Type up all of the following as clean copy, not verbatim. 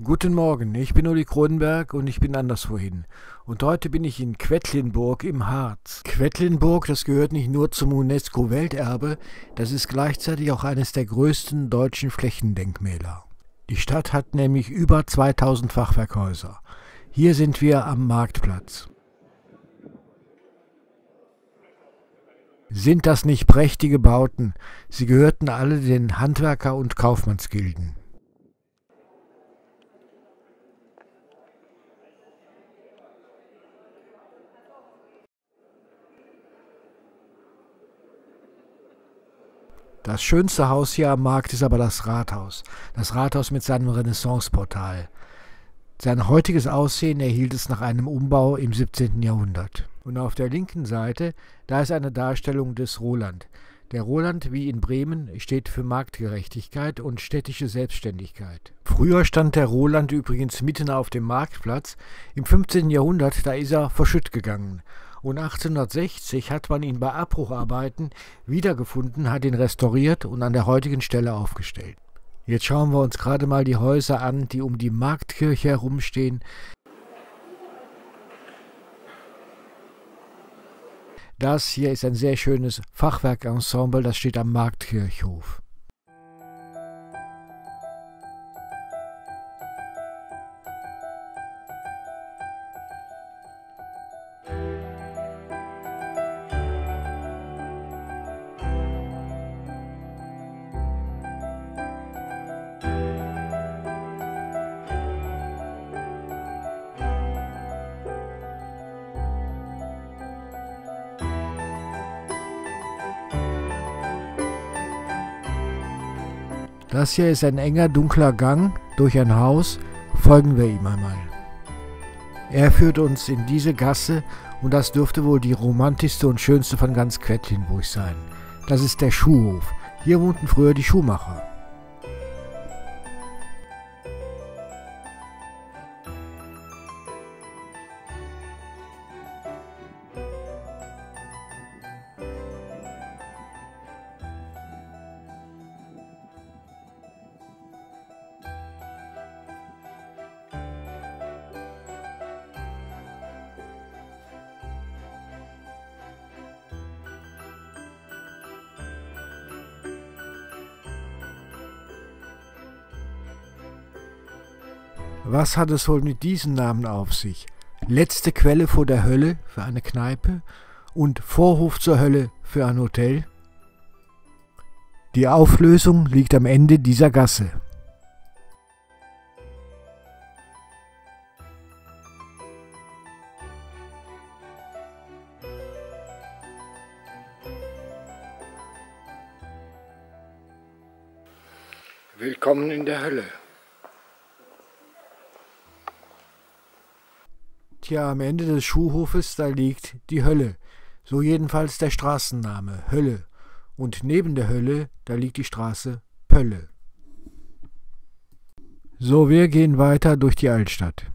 Guten Morgen, ich bin Uli Kronenberg und ich bin anderswohin. Und heute bin ich in Quedlinburg im Harz. Quedlinburg, das gehört nicht nur zum UNESCO-Welterbe, das ist gleichzeitig auch eines der größten deutschen Flächendenkmäler. Die Stadt hat nämlich über 2000 Fachwerkhäuser. Hier sind wir am Marktplatz. Sind das nicht prächtige Bauten? Sie gehörten alle den Handwerker- und Kaufmannsgilden. Das schönste Haus hier am Markt ist aber das Rathaus. Das Rathaus mit seinem Renaissanceportal. Sein heutiges Aussehen erhielt es nach einem Umbau im 17. Jahrhundert. Und auf der linken Seite, da ist eine Darstellung des Roland. Der Roland, wie in Bremen, steht für Marktgerechtigkeit und städtische Selbstständigkeit. Früher stand der Roland übrigens mitten auf dem Marktplatz. Im 15. Jahrhundert, da ist er verschütt gegangen. Und 1860 hat man ihn bei Abbrucharbeiten wiedergefunden, hat ihn restauriert und an der heutigen Stelle aufgestellt. Jetzt schauen wir uns gerade mal die Häuser an, die um die Marktkirche herumstehen. Das hier ist ein sehr schönes Fachwerkensemble, das steht am Marktkirchhof. Das hier ist ein enger, dunkler Gang durch ein Haus. Folgen wir ihm einmal. Er führt uns in diese Gasse und das dürfte wohl die romantischste und schönste von ganz Quedlinburg sein. Das ist der Schuhhof. Hier wohnten früher die Schuhmacher. Was hat es wohl mit diesem Namen auf sich? Letzte Quelle vor der Hölle für eine Kneipe und Vorhof zur Hölle für ein Hotel? Die Auflösung liegt am Ende dieser Gasse. Willkommen in der Hölle. Tja, am Ende des Schuhhofes, da liegt die Hölle. So jedenfalls der Straßenname, Hölle. Und neben der Hölle, da liegt die Straße Pölle. So, wir gehen weiter durch die Altstadt.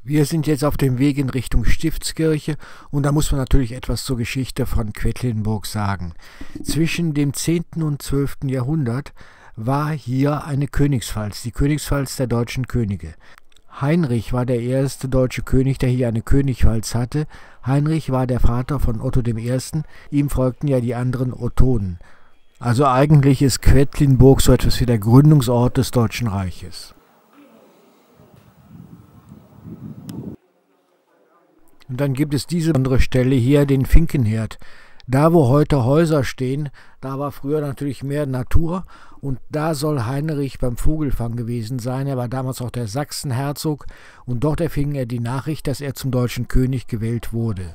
Wir sind jetzt auf dem Weg in Richtung Stiftskirche und da muss man natürlich etwas zur Geschichte von Quedlinburg sagen. Zwischen dem 10. und 12. Jahrhundert war hier eine Königspfalz, die Königspfalz der deutschen Könige. Heinrich war der erste deutsche König, der hier eine Königspfalz hatte. Heinrich war der Vater von Otto I., ihm folgten ja die anderen Ottonen. Also eigentlich ist Quedlinburg so etwas wie der Gründungsort des Deutschen Reiches. Und dann gibt es diese andere Stelle hier, den Finkenherd. Da, wo heute Häuser stehen, da war früher natürlich mehr Natur und da soll Heinrich beim Vogelfang gewesen sein. Er war damals auch der Sachsenherzog und dort erfing er die Nachricht, dass er zum deutschen König gewählt wurde.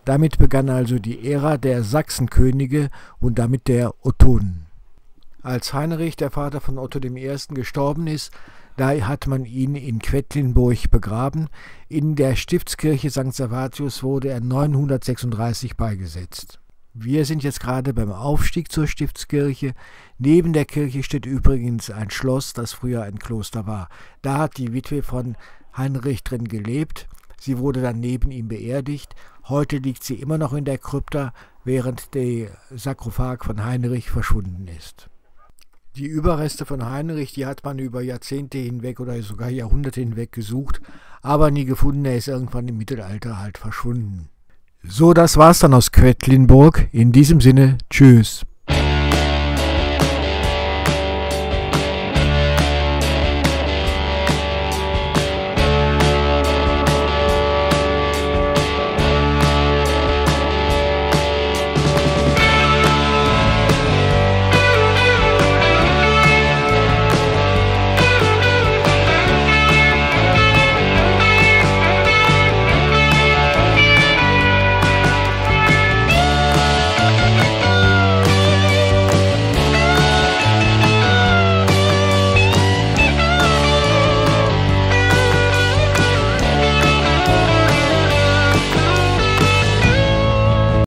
Damit begann also die Ära der Sachsenkönige und damit der Ottonen. Als Heinrich, der Vater von Otto I., gestorben ist, da hat man ihn in Quedlinburg begraben. In der Stiftskirche St. Servatius wurde er 936 beigesetzt. Wir sind jetzt gerade beim Aufstieg zur Stiftskirche. Neben der Kirche steht übrigens ein Schloss, das früher ein Kloster war. Da hat die Witwe von Heinrich drin gelebt. Sie wurde dann neben ihm beerdigt. Heute liegt sie immer noch in der Krypta, während der Sarkophag von Heinrich verschwunden ist. Die Überreste von Heinrich, die hat man über Jahrzehnte hinweg oder sogar Jahrhunderte hinweg gesucht, aber nie gefunden. Er ist irgendwann im Mittelalter halt verschwunden. So, das war's dann aus Quedlinburg. In diesem Sinne, tschüss.